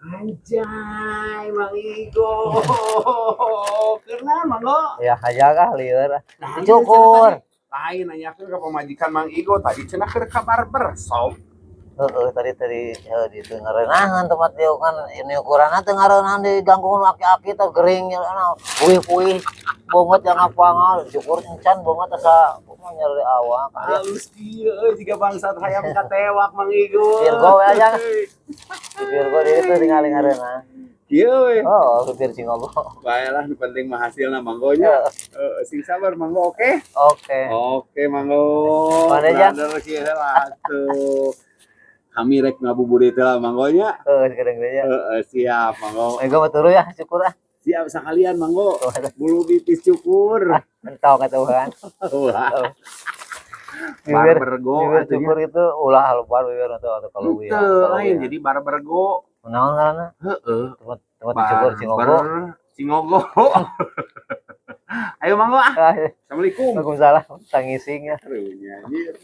Anjay, Mang Igo. Kenal, Manggo? Ya aja kah lieur. Nah, Cukur. lain nanya ke pemajikan Mang Igo tadi cenah keur ka barbershop. Tadi didengareunangan tempat dia kan ini ukuranna teu ngareunaan digangguan aki-aki teh gering nya puih-puih bongot yang apa cukur encan bongot asa nyeri awak. Halus kieu euy jiga bangsat hayam katewak Mang Igo. Virgo we aja. Virgo dia itu tinggal ngareunana. Kieu we. Oh, supir Cingogo. Baiklah, nu penting mah hasilna Manggonya. Sing sabar Manggo, oke? Oke. Oke Manggo. Mana aja? Brother kieu lah tuh. Kami rek ngabuburit lah Manggonya. Sekarang dia. Siap Manggo. Ego turu ya syukur ah. Siap sekalian Manggo. Bulu bitis cukur. Mentau katuhan. Wah. Barbergo cukur itu ulah lupa bibir atau kalau wieu. Teu lain jadi barbergo. Naon ngaranna? Heeh. Tempat cukur Cingogo. Cingogo. Ayo Manggo ah. Assalamualaikum. Waalaikumsalam. Tangising ya. Aduh nyanyi.